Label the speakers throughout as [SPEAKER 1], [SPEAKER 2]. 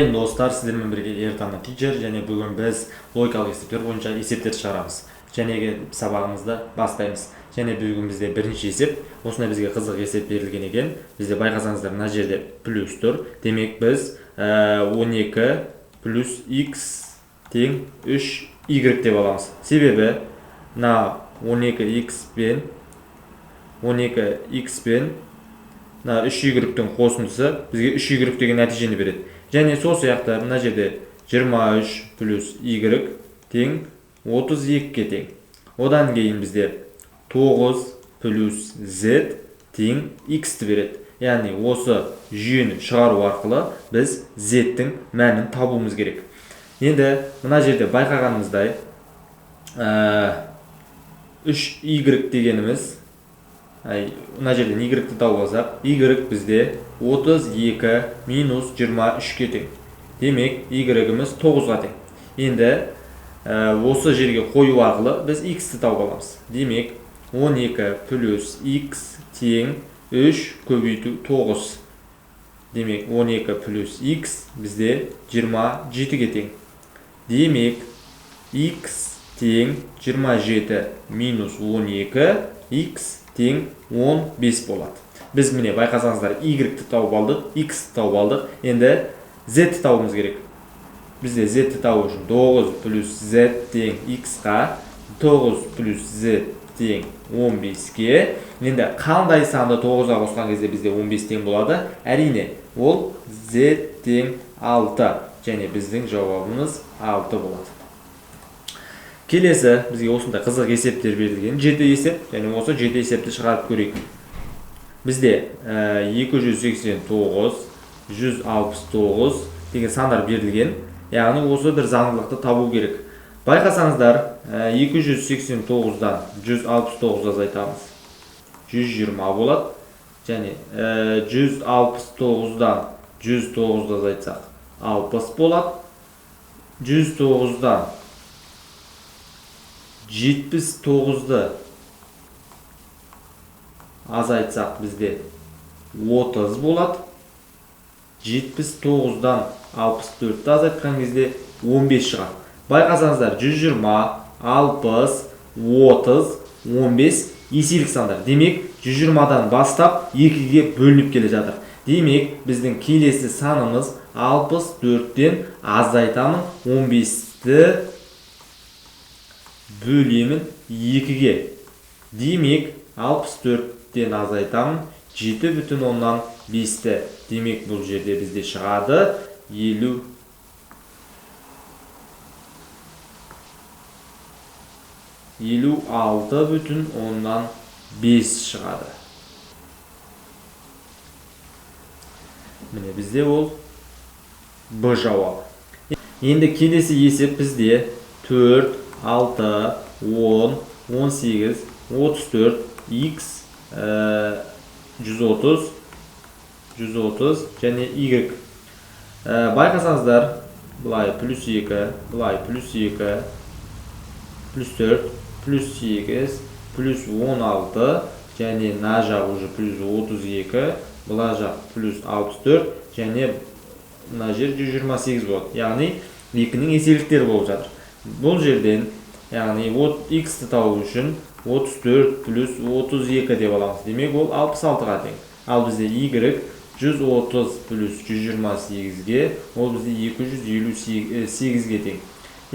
[SPEAKER 1] Dostlar, sizlerмен бірге Ертана Teacher және бүгін біз логикалық есептер бойынша есептер шығарамыз. Жәнегі сабағымызды бастаймыз. Және бүгін бізде бірінші есеп. Осында бізге қызық есеп берілген екен. Бізде байқасаңыздар, мына жерде плюс тұр. Демек біз 12 плюс x тең 3y деп аламыз. Себебі мына 12x пен 3y-тің қосындысы бізге 3y деген нәтижені береді. Және сол сияқты мына жерде 23 плюс y тең 32-ке тең. Одан кейін бізде 9 плюс z тең x-ті береді. Яғни осы жүйені шығару арқылы біз z-тің мәнін табуымыз керек. Енді мына жерде байқағанымыздай 3y дегеніміз, мына жерден y-ті тауып алсақ, y бізде 32 минус 23-ке тең. Демек, y-іміз 9-ға тең. Енді осы жерге қою арқылы біз x-ті тауып аламыз. Демек, 12 плюс x тең 3 көбейту 9. Демек, 12 плюс x бізде 27-ге тең. Демек, x тең 27 минус 12, x тең 15 болады. Біз міне байқасаңыздар, y-ті тауып алдық, x-ті тауып алдық. Енді z-ті тауымыз керек. Бізде z-ті тауып үшін 9 плюс z тең x-қа, 9 плюс z тең 15-ке. Енді қандай санды 9-ға қосқан кезде бізде 15 тең болады? Әрине, ол z тең 6. Және біздің жауабымыз 6 болады. Келесі бізге осындай қызық есептер берілген. 7 есеп, және осы 7 есепті шығарып көрейік. Бізде 289, 169 деген сандар берілген. Яғни осы бір заңдылықты табу керек. Байқасаңыздар, 289-дан 169 азайтамыз. 120 болады. Және 169-дан 109 азайтсақ 60 болады. 109-дан 79-ді азайтсақ бізде 30 болады. 79-дан 64-ді азайтқан кезде 15 шығады. Байқасаңыздар, 120, 60, 30, 15 еселік сандар. Демек, 120-дан бастап 2-ге бөлініп келе жатыр. Демек, біздің келесі санымыз 64-тен азайтамын 15-ті бөлемін 2-ге. Демек, 64-тен азайтамын 7,5-ті. Демек, бұл жерде бізде шығады 56,5 шығады. Міне бізде ол Б жауабы. Енді келесі есеп бізде 4, 6, 10, 18, 34, x 130 және y. Байқасаңыздар, бұлай плюс 2, бұлай плюс 2, плюс 4, плюс 8, плюс 16, және на жақ уже плюс 32, бұла жақ плюс 64, және мына жер 128 болады. Яғни, 2-нің еселіктері болып жатыр. Бұл жерден, яғни, x-ті тауып үшін 34 плюс 32 деп аламыз. Демек, ол 66-ға тең. Ал бізде y 130 плюс 128-ге, ол бізде 258-ге тең.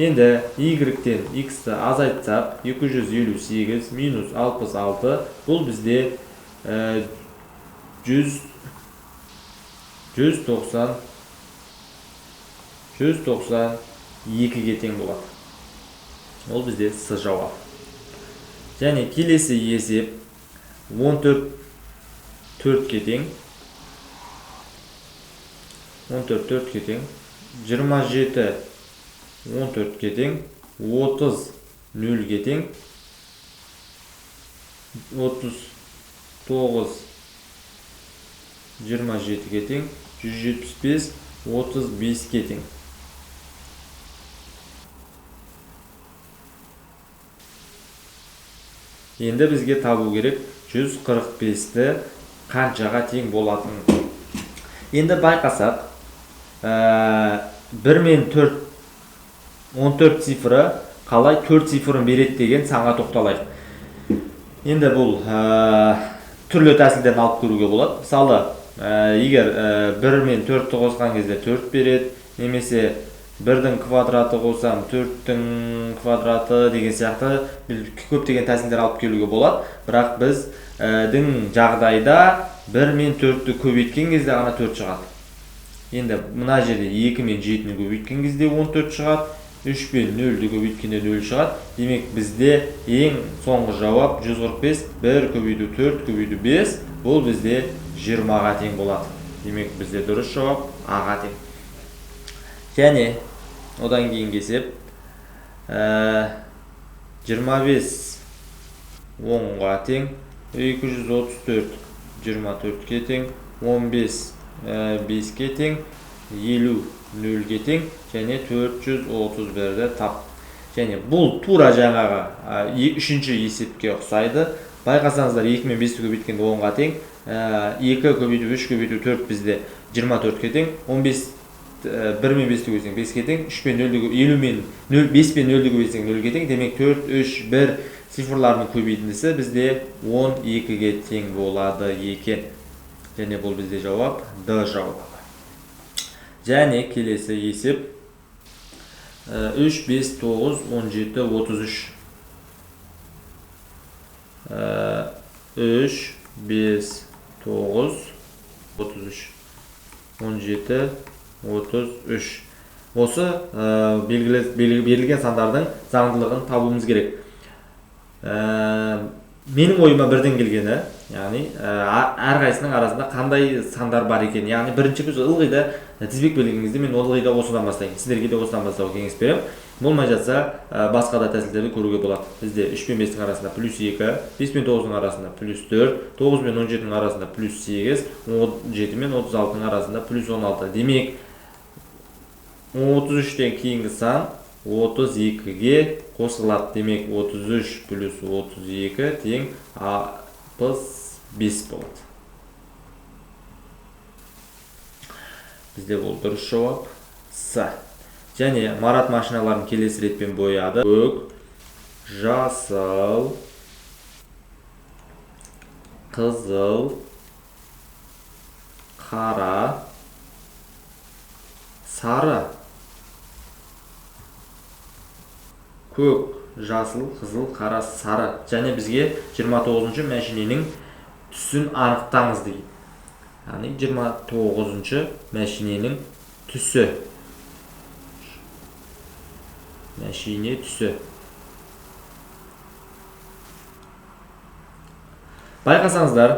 [SPEAKER 1] Енді y-тен x-ті азайтсақ, 258 минус 66, бұл бізде 192-ге тең болады. Ол бізде С жауап. Және келесі есеп 14 4-ке тең. 14 4-ке тең. 27 14-ке тең. 30 0-ге тең. 39 27-ге тең. 175 35-ке тең. Енді бізге табу керек 145-ті қаншаға тең болатынын. Енді байқасақ, 1 мен 4 14 цифры қалай 4 цифрын береді деген санға тоқталайық. Енді бұл түрлі тәсілдерін алып көруге болады. Мысалы, егер 1 мен 4-ті қосқан кезде 4 береді, немесе 1-дің квадраты қосам 4-дің квадраты деген сияқты көптеген тәсілдер алып келуге болады. Бірақ біздің жағдайда 1 мен 4-ті көбейткен кезде ғана 4 шығады. Енді мына жерде 2 мен 7-ні көбейткен кезде 14 шығады. 3 пен 0-ді көбейткенде 0 шығады. Демек бізде ең соңғы жауап 145, 1 көбейту 4 көбейту 5, бұл бізде 20-ға тең болады. Демек бізде дұрыс жауап А-ға тең. Және одан кейін кесеп 25 10-ға тең, 234 24-ке тең, 15 5-ке тең, 50 0-ге тең, және 431-ді тап. Және бұл тура жаңағы үшінші есепке ұқсайды. Байқасаңыздар 2 мен 5-ті көбейткенде 10-ға тең, 2 көбейту 3 көбейту 4 бізде 24-ке тең, 15 1 мен 5-ті көбейтсең 5-ке тең, 5 пен 0-ді көбейтсең 0-ге тең. Демек 4, 3, 1 цифрларының көбейтіндісі бізде 12-ге тең болады екен. Және бұл бізде жауап Д жауабы. Және келесі есеп 3, 5, 9, 17, 33. 3, 5, 9, 33. 17, 33. Осы берілген сандардың заңдылығын табуымыз керек. Менің ойыма бірден келгені, яғни әрқайсының арасында қандай сандар бар екен. Яғни бірінші біз ылғида тізбек белгілегенде мен ылғида осыдан бастаймын. Сіздерге де осыдан бастауға кеңес беремін. Болмай жатса, басқа да тәсілдерді көруге болады. Бізде 3 пен 5-тің арасында плюс 2, 5 пен 9-ның арасында плюс 4, 9 мен 17-ның арасында плюс 8, 17 мен 36-ның арасында плюс 16. Демек, 33-тен кейінгі сан 32-ге қосылады. Демек 33 плюс 32 тең 65 болады. Бізде бұл дұрыс жауап С. Және Марат машиналарын келесі ретпен бояды. Көк, жасыл, қызыл, қара, сары. Көк, жасыл, қызыл, қара, сары. Және бізге 29-шы мәшиненің түсін анықтаңыз дейді. Яғни 29-шы мәшиненің түсі. Мәшине түсі. Байқасаңыздар,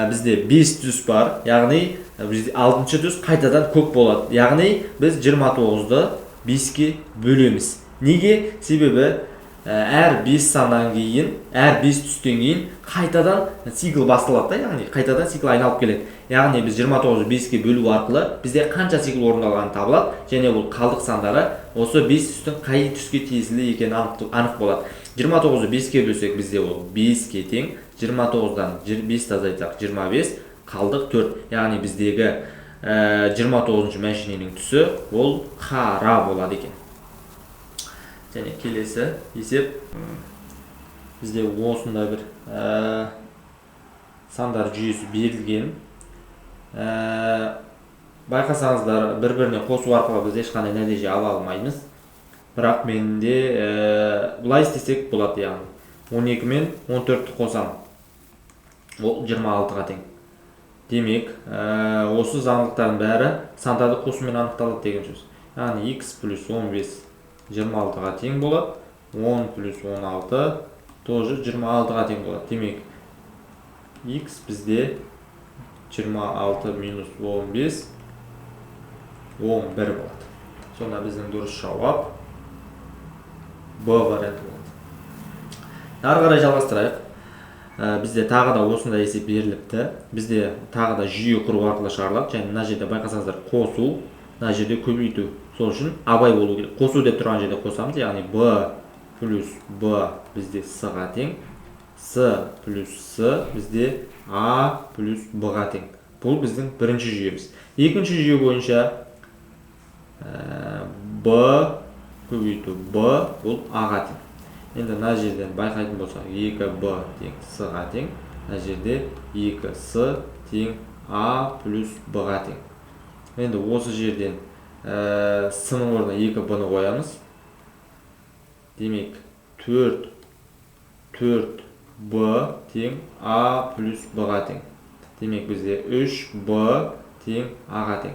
[SPEAKER 1] бізде 5 түс бар. Яғни бізде 6-шы түс қайтадан көк болады. Яғни біз 29-ды 5-ке бөлеміз. Неге? Себебі әр 5 саннан кейін, әр 5 түстен кейін қайтадан цикл басталады, яғни қайтадан цикл айналып келеді. Яғни біз 29-ды 5-ке бөлу арқылы бізде қанша цикл орындалғаны табылады, және бұл қалдық сандары осы 5 түстің қай түске тиесілі екені анық болады. 29-ды 5-ке бөлсек бізде ол 5-ке тең, 29-дан 5 азайтсақ 25, қалдық 4. Яғни біздегі 29-шы мәшиненің түсі ол қара болады екен. Және келесі есеп бізде осында бір сандар жүйесі берілген. Байқасаңыздар, бір-біріне қосу арқылы біз ешқандай нәтиже ала алмаймыз. Бірақ менде бұлай істесек болады, яғни 12 мен 14-ті қосам. Ол 26-ға тең. Демек, осы заңдылықтардың бәрі сандарды қосумен анықталады деген сөз. Яғни x плюс 15 26-ға тең болады. 10 плюс 16 тоже 26-ға тең болады. Демек, x бізде 26 минус 15 11 болады. Сонда біздің дұрыс жауап Б варианты болады. Ары қарай жалғастырайық. Бізде тағы да осындай есеп беріліпті. Бізде тағы да жүйе құру арқылы шығарылады. Және мына жерде байқасаңыздар, қосу, мына жерде көбейту. Сол үшін абай болу керек. Қосу деп тұрған жерде қосамыз. Яғни Б плюс Б бізде С-ға тең. С плюс С бізде А плюс Б-ға тең. Бұл біздің бірінші жүйеміз. Екінші жүйе бойынша b көбейту b бұл a-ға тең. Енді мына жерден байқайтын болсақ 2b тең s-ға тең. Мына жерде 2s тең a плюс b-ға тең. Енді осы жерден с-ның орнына 2b-ны қоямыз. Демек 4b тең a плюс b-ға тең. Демек бізде 3b тең a-ға тең.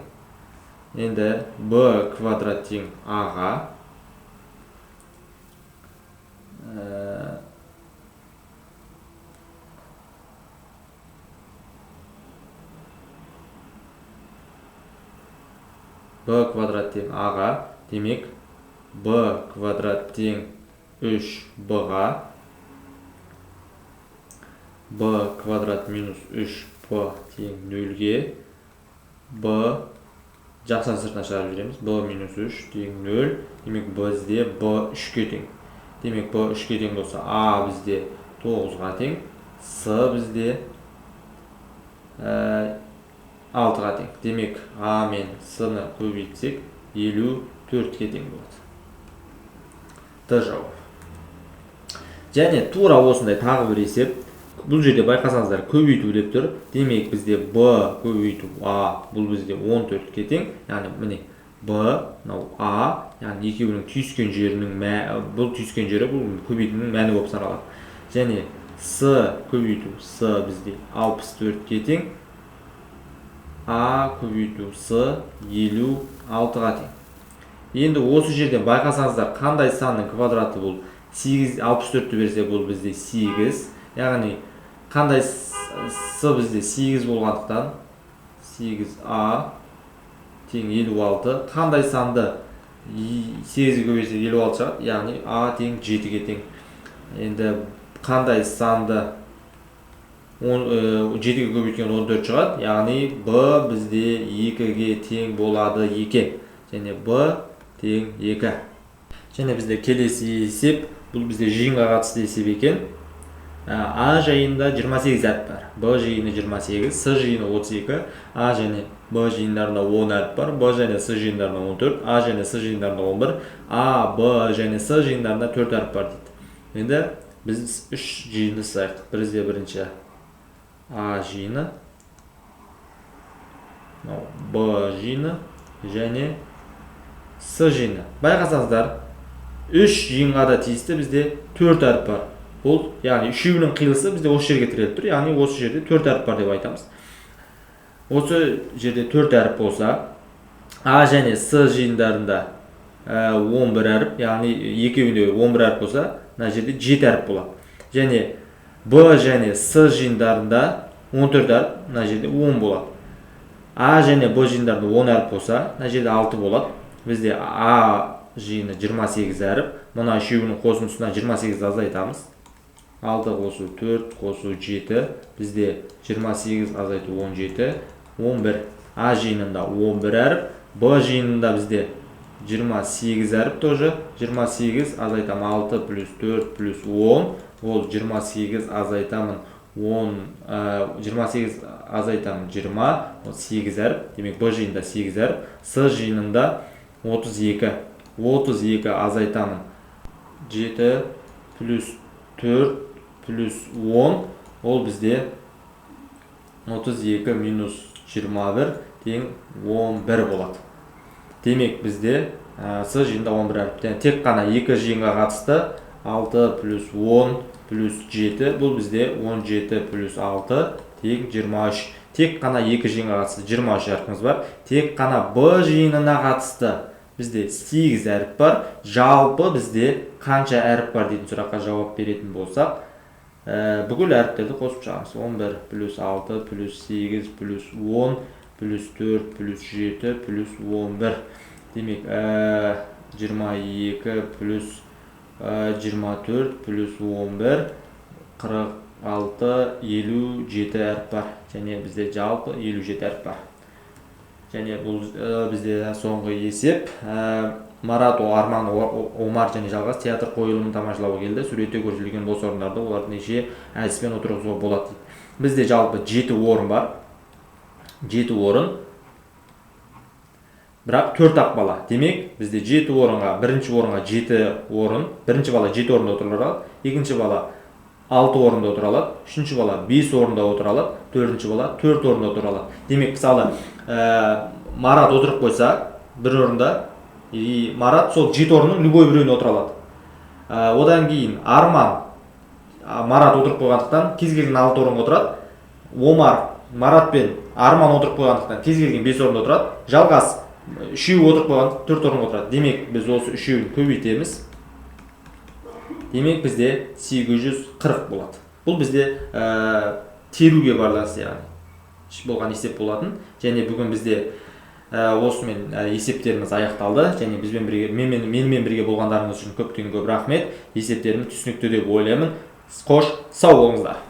[SPEAKER 1] Енді b квадрат тең a-ға. b квадрат тең a-ға. Демек b квадрат тең 3b-ға. b квадрат минус 3b тең 0-ге. b жақсан сыртына шығарып жібереміз. b минус 3 тең 0. Демек бізде b 3-ге тең. Демек b 3-ге тең болса a бізде 9-ға тең. s бізде 6-ға тең. Демек a мен s-ны көбейтсек 54-ге тең болады. Д жауап. Және тура осындай тағы бір есеп. Бұл жерде байқасаңыздар көбейту деп тұр. Демек бізде b көбейту a бұл бізде 14-ге тең. Яғни міне b мынау a, яғни екеуінің түйіскен жерінің бұл түйіскен жері бұл көбейтудің мәні болып саналады. Және s көбейту s бізде 64-ге тең. a көбейту s 56-ға тең. Енді осы жерден байқасаңыздар қандай санның квадраты бұл 64-ті берсе бұл бізде 8. Яғни қандай с бізде 8 болғандықтан 8a тең 56. Қандай санды 8-ге көбейтсе 56 шығады. Яғни a тең 7-ге тең. Енді қандай санды 7-ге көбейткен 14 шығады. Яғни b бізде 2-ге тең болады екен. Және b тең 2. Және бізде келесі есеп, бұл бізде жиынға қатысты есеп екен. A жайында 28 әріп бар. B жиыны 28, S жиыны 32, A және B жиындарында 10 әріп бар. B және S жиындарында 14, A және S жиындарында 11, A, B және S жиындарында 4 әріп бар дейді. Енді біз 3 жиынды сұрайық. Бізде бірінші A жиыны, B жиыны және S жиыны. Байқасаңыздар, 3 жиынға да тиісті бізде 4 әріп бар. Бұл, яғни үшеуінің қиылысы бізде осы жерге тіреліп тұр. Яғни осы жерде 4 әріп бар деп айтамыз. Осы жерде 4 әріп болса, A және S жиындарында 11 әріп, яғни екеуінде 11 әріп болса, мына жерде 7 әріп болады. Және B және S жиындарында 14 әріп, мына жерде 10 болады. A және B жиындарында 10 әріп болса, мына жерде 6 болады. Бізде A жиыны 28 әріп, мұна үшеуінің қосындысына 28 азайтамыз. 6 қосу 4 қосу 7, бізде 28 азайту 17, 11. A жиынында 11 әріп, B жиынында бізде 28 әріп тоже. 28 азайтамын 6 плюс 4 плюс 10, ол 28 азайтамын 28 азайтамын 20, 8 әріп. Демек B жиынында 8 әріп, S жиынында 32. 32 азайтамын 7 плюс 4 плюс 10, ол бізде 32 минус 21 тең 11 болады. Демек бізде S жиынында 11 әріп. Тек қана 2 жиынға қатысты 6 плюс 10 плюс 7, бұл бізде 17 плюс 6 тең 23. Тек қана 2 жиынға қатысты 23 әріпіміз бар. Тек қана B жиынына қатысты бізде 8 әріп бар. Жалпы бізде қанша әріп бар дейтін сұраққа жауап беретін болсақ, бүкіл әріптерді қосып шығамыз. 11 плюс 6 плюс 8 плюс 10 плюс 4 плюс 7 плюс 11. Демек 22 плюс 24 плюс 11 46 57 әріп бар. Және бізде жалпы 57 әріп бар. Және бұл бізде соңғы есеп. Марат, Арман, Омар және Жалғас театр қойылымын тамашалауға келді. Суретте көрсетілген бос орындарды оларды неше әдіспен отырғызуға болады дейді. Бізде жалпы 7 орын бар. 7 орын. Бірақ 4 ақ бала. Демек, бізде 7 орынға, бірінші орынға 7 орын, бірінші бала 7 орында отыра алады, екінші бала 6 орында отыра алады, үшінші бала 5 орында отыра алады, төртінші бала 4 орында отыра алады. Демек, мысалы, Марат отырып қойса, бір орында, Марат сол 7 орынның любой біреуіне отыра алады. Одан кейін Арман, Марат отырып қойғандықтан кез келген 6 орынға отырады. Омар, Марат пен Арман отырып қойғандықтан кез келген 5 орында отырады. Жалғас, үшеуі отырып қойған 4 орынға отырады. Демек, біз осы үшеуін көбейтеміз. Демек, бізде 840 болады. Бұл бізде теруге байланысты, яғни болған есеп болатын. Және бүгін бізде осымен есептеріміз аяқталды. Және бізбен бірге, менімен бірге болғандарыңыз үшін көптен көп рахмет. Есептерім түсінікті деп ойлаймын. Қош, сау болыңыздар.